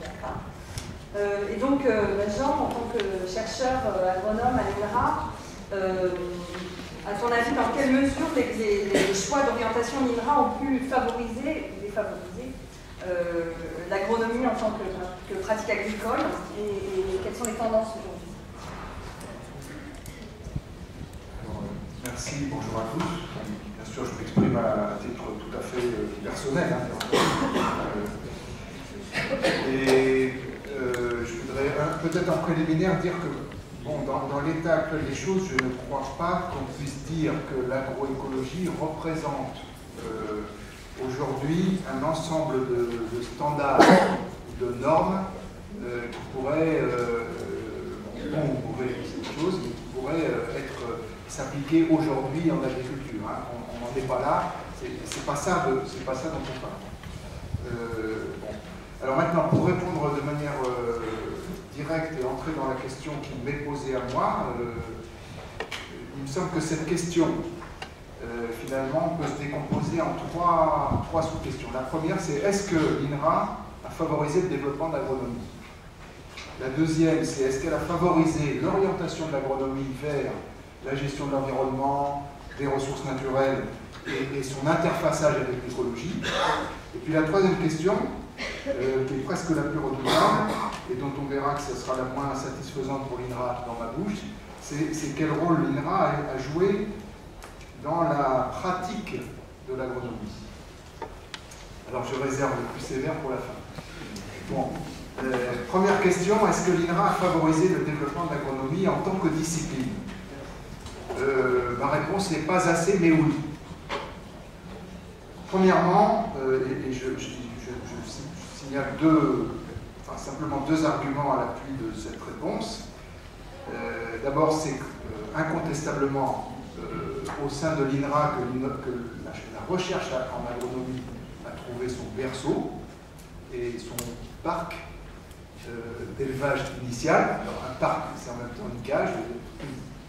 chakras. Et donc, Jean, en tant que chercheur agronome à l'INRA, à ton avis, dans quelle mesure les choix d'orientation de l'INRA ont pu favoriser ou défavoriser l'agronomie en tant que pratique agricole et quelles sont les tendances aujourd'hui? Merci, bonjour à tous. Bien sûr, je m'exprime à titre tout à fait personnel. Et je voudrais peut-être en préliminaire dire que bon, dans l'état actuel des choses, je ne crois pas qu'on puisse dire que l'agroécologie représente aujourd'hui un ensemble de standards, de normes qui pourraient, bon, on pourrait cette chose, mais qui pourraient s'appliquer aujourd'hui en agriculture. Hein. On n'en est pas là, c'est pas ça dont on parle. Bon. Alors maintenant, pour répondre de manière directe et entrer dans la question qui m'est posée à moi, il me semble que cette question, finalement, peut se décomposer en trois sous-questions. La première, c'est est-ce que l'INRA a favorisé le développement de l'agronomie? La deuxième, c'est est-ce qu'elle a favorisé l'orientation de l'agronomie vers la gestion de l'environnement, des ressources naturelles et son interfaçage avec l'écologie? Et puis la troisième question, qui est presque la plus redoutable, et dont on verra que ce sera la moins satisfaisante pour l'INRA dans ma bouche, c'est quel rôle l'INRA a joué dans la pratique de l'agronomie. Alors je réserve le plus sévère pour la fin. Bon, première question, est-ce que l'INRA a favorisé le développement de l'agronomie en tant que discipline? Ma réponse n'est pas assez, mais oui. Premièrement, et je signale simplement deux arguments à l'appui de cette réponse. D'abord, c'est incontestablement au sein de l'INRA que la recherche en agronomie a trouvé son berceau et son parc d'élevage initial. Alors un parc, c'est en même temps une cage,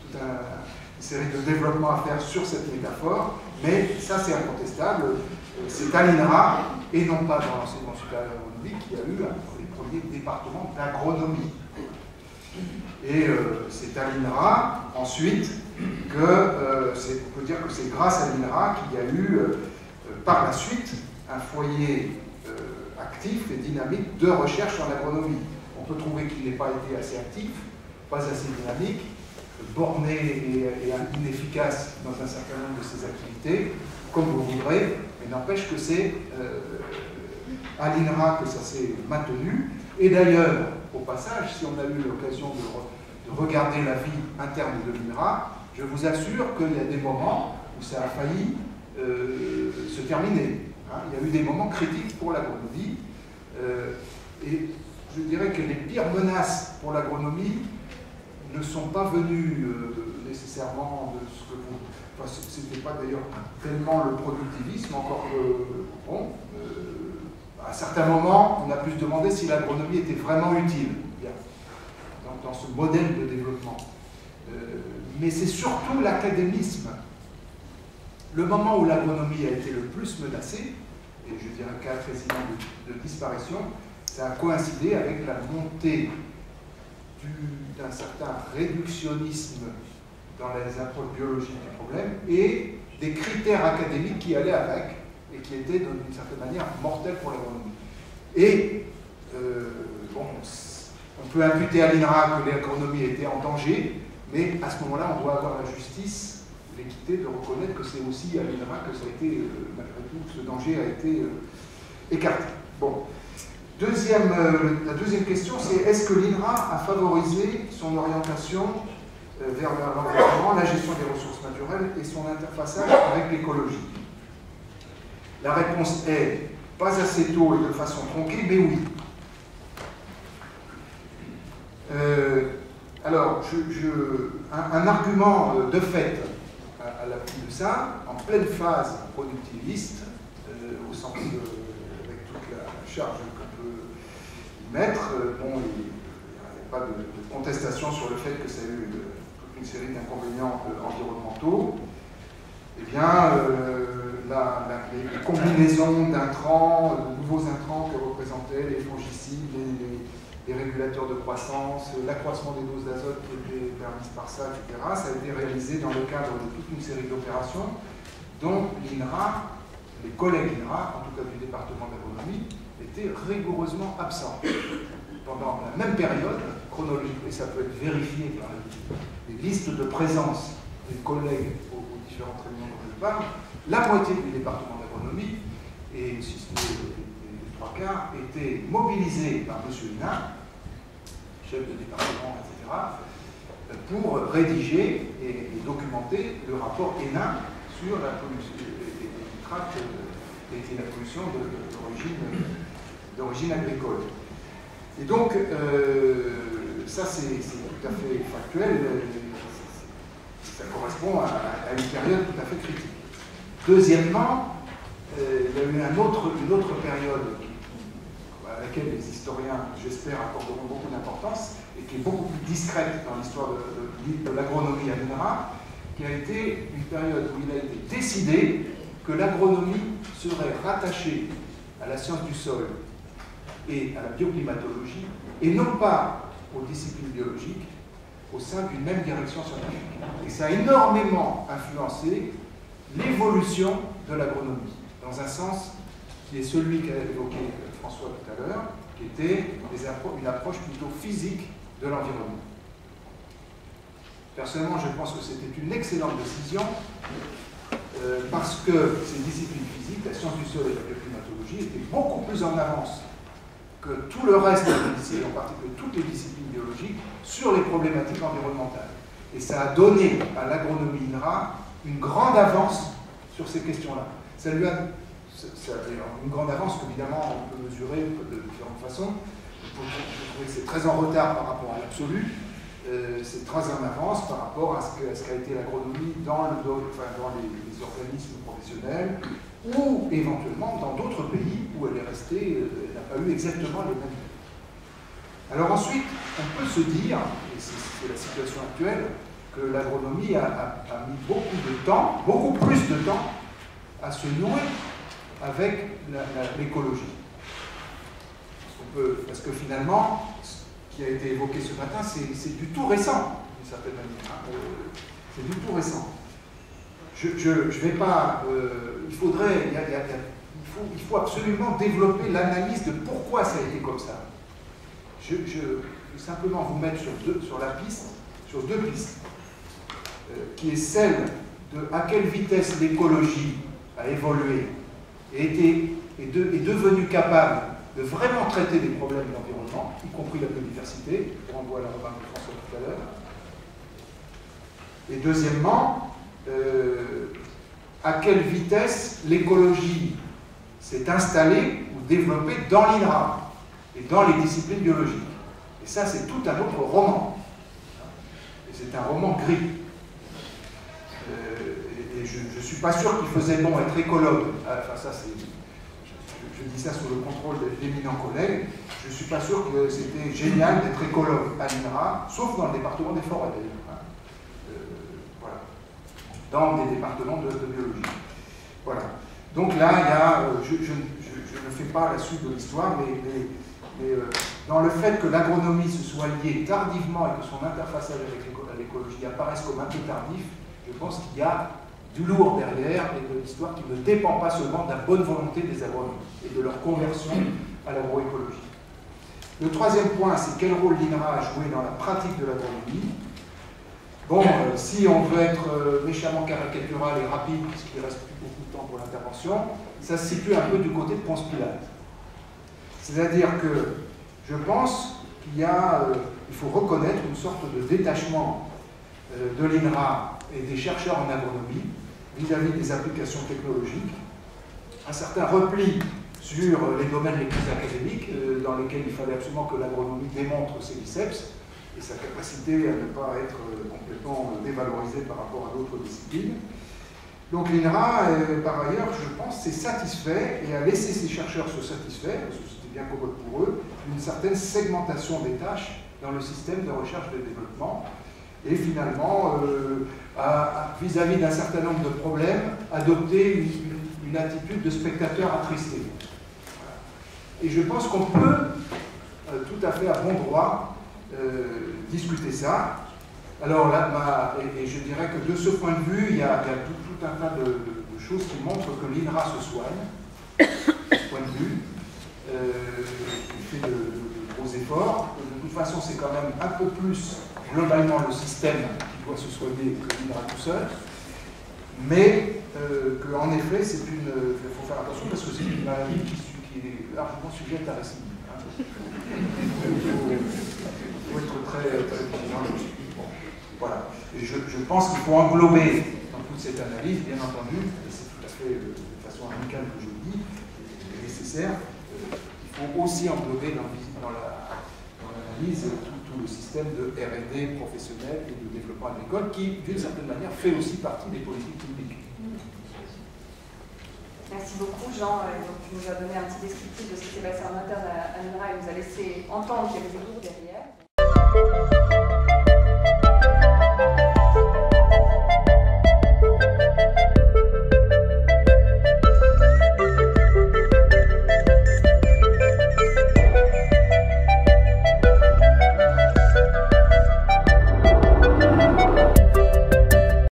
toute une série de développements à faire sur cette métaphore, mais ça c'est incontestable. C'est à l'INRA, et non pas dans l'enseignement supérieur agronomique, qu'il y a eu les premiers départements d'agronomie. Et c'est à l'INRA, ensuite, que on peut dire que c'est grâce à l'INRA qu'il y a eu, par la suite, un foyer actif et dynamique de recherche en agronomie. On peut trouver qu'il n'ait pas été assez actif, pas assez dynamique, borné et inefficace dans un certain nombre de ses activités, comme vous voudrez, mais n'empêche que c'est à l'INRA que ça s'est maintenu. Et d'ailleurs, au passage, si on a eu l'occasion de regarder la vie interne de l'INRA, je vous assure qu'il y a des moments où ça a failli se terminer. Hein. Il y a eu des moments critiques pour l'agronomie. Et je dirais que les pires menaces pour l'agronomie ne sont pas venues nécessairement de ce que vous... Enfin, ce n'était pas d'ailleurs tellement le productivisme, encore que, bon, à certains moments, on a pu se demander si l'agronomie était vraiment utile dans ce modèle de développement. Mais c'est surtout l'académisme. Le moment où l'agronomie a été le plus menacée, et je dirais cas président de disparition, ça a coïncidé avec la montée d'un certain réductionnisme dans les approches biologiques du problème et des critères académiques qui allaient avec et qui étaient d'une certaine manière mortels pour l'agronomie. Et bon, on peut imputer à l'INRA que l'agronomie était en danger, mais à ce moment-là, on doit avoir la justice, l'équité de reconnaître que c'est aussi à l'INRA que ça a été, malgré tout, ce danger a été écarté. Bon. La deuxième question, c'est est-ce que l'INRA a favorisé son orientation vers l'environnement, la gestion des ressources naturelles et son interfaçage avec l'écologie? La réponse est pas assez tôt et de façon tronquée, mais oui. Alors, un argument de fait à l'appui de ça, en pleine phase productiviste, au sens avec toute la charge qu'on peut y mettre, bon, il n'y a pas de contestation sur le fait que ça a eu toute une série d'inconvénients environnementaux. Eh bien, les combinaisons d'intrants, de nouveaux intrants que représentaient les fongicides, les régulateurs de croissance, l'accroissement des doses d'azote qui était permise par ça, etc. Ça a été réalisé dans le cadre de toute une série d'opérations dont l'INRA, les collègues INRA, en tout cas du département d'agronomie, étaient rigoureusement absents. Pendant la même période chronologique, et ça peut être vérifié par les listes de présence des collègues aux différentes réunions dont je parle, la moitié du département d'agronomie, et si ce n'est les trois quarts, étaient mobilisés par M. Hénin, chef de département, etc., pour rédiger et documenter le rapport Hénin sur la pollution des nitrates et la pollution d'origine agricole. Et donc, ça c'est tout à fait factuel, ça correspond à une période tout à fait critique. Deuxièmement, il y a eu une autre période à laquelle les historiens, j'espère, accorderont beaucoup d'importance et qui est beaucoup plus discrète dans l'histoire de l'agronomie à l'INRA, qui a été une période où il a été décidé que l'agronomie serait rattachée à la science du sol et à la bioclimatologie, et non pas aux disciplines biologiques, au sein d'une même direction scientifique. Et ça a énormément influencé l'évolution de l'agronomie, dans un sens qui est celui qu'a évoqué François tout à l'heure, qui était une approche plutôt physique de l'environnement. Personnellement, je pense que c'était une excellente décision, parce que ces disciplines physiques, la science du sol et la bioclimatologie, étaient beaucoup plus en avance que tout le reste des disciplines, en particulier toutes les disciplines biologiques, sur les problématiques environnementales. Et ça a donné à l'agronomie INRA une grande avance sur ces questions-là. Ça lui a une grande avance qu'évidemment on peut mesurer de différentes façons. Je trouve que c'est très en retard par rapport à l'absolu. C'est très en avance par rapport à ce qu'a été l'agronomie dans les organismes professionnels ou éventuellement dans d'autres pays où elle est restée, elle n'a pas eu exactement les mêmes. Alors ensuite, on peut se dire, et c'est la situation actuelle, que l'agronomie a mis beaucoup de temps, beaucoup plus de temps, à se nouer avec l'écologie. Parce que finalement, ce qui a été évoqué ce matin, c'est du tout récent, d'une certaine manière. C'est du tout récent. Je vais pas... il faut absolument développer l'analyse de pourquoi ça a été comme ça. Je vais simplement vous mettre sur deux pistes, qui est celle de à quelle vitesse l'écologie a évolué et est devenue capable de vraiment traiter des problèmes de l'environnement, y compris la biodiversité, on renvoie à la remarque de François tout à l'heure. Et deuxièmement, à quelle vitesse l'écologie s'est installée ou développée dans l'INRA et dans les disciplines biologiques. Et ça, c'est tout un autre roman. Et c'est un roman gris. Et je ne suis pas sûr qu'il faisait bon être écologue. Enfin, ça, c'est... Je dis ça sous le contrôle d'éminents collègues. Je ne suis pas sûr que c'était génial d'être écologue à l'INRA, sauf dans le département des forêts, d'ailleurs. Voilà. Dans des départements de biologie. Voilà. Donc là, il y a, je ne fais pas la suite de l'histoire, mais dans le fait que l'agronomie se soit liée tardivement et que son interface avec l'écologie apparaisse comme un peu tardif, je pense qu'il y a du lourd derrière et de l'histoire qui ne dépend pas seulement de la bonne volonté des agronomes et de leur conversion à l'agroécologie. Le troisième point, c'est quel rôle l'INRA a joué dans la pratique de l'agronomie. Bon, si on veut être méchamment caricatural et rapide, puisqu'il ne reste plus beaucoup de temps pour l'intervention, ça se situe un peu du côté de Ponce Pilate. C'est-à-dire que je pense qu'il faut reconnaître une sorte de détachement de l'INRA et des chercheurs en agronomie vis-à-vis des applications technologiques, un certain repli sur les domaines les plus académiques, dans lesquels il fallait absolument que l'agronomie démontre ses biceps et sa capacité à ne pas être complètement dévalorisée par rapport à d'autres disciplines. Donc l'INRA, par ailleurs, je pense, s'est satisfait et a laissé ses chercheurs se satisfaire, parce que c'était bien commode pour eux, d'une certaine segmentation des tâches dans le système de recherche et de développement, et finalement, vis-à-vis d'un certain nombre de problèmes, adopter une attitude de spectateur attristé. Voilà. Et je pense qu'on peut tout à fait à bon droit discuter ça. Alors là, et je dirais que de ce point de vue, il y a tout un tas de choses qui montrent que l'INRA se soigne, de ce point de vue. Il fait de gros efforts. De toute façon, c'est quand même un peu plus globalement le système qui doit se soigner que l'INRA tout seul. Mais qu'en effet, il faut faire attention parce que c'est une maladie qui est largement sujette à récidive. Il faut être très vigilant. Bon, voilà. Et je pense qu'il faut englober dans toute cette analyse, bien entendu, et c'est tout à fait de façon amicale que je le dis, et nécessaire, il faut aussi englober dans l'analyse tout le système de R&D professionnel et de développement agricole qui, d'une certaine manière, fait aussi partie des politiques publiques. Merci beaucoup, Jean. Donc, tu nous as donné un petit descriptif de ce qui s'est passé en interne à l'INRA et nous a laissé entendre qu'il y avait des lourds derrière.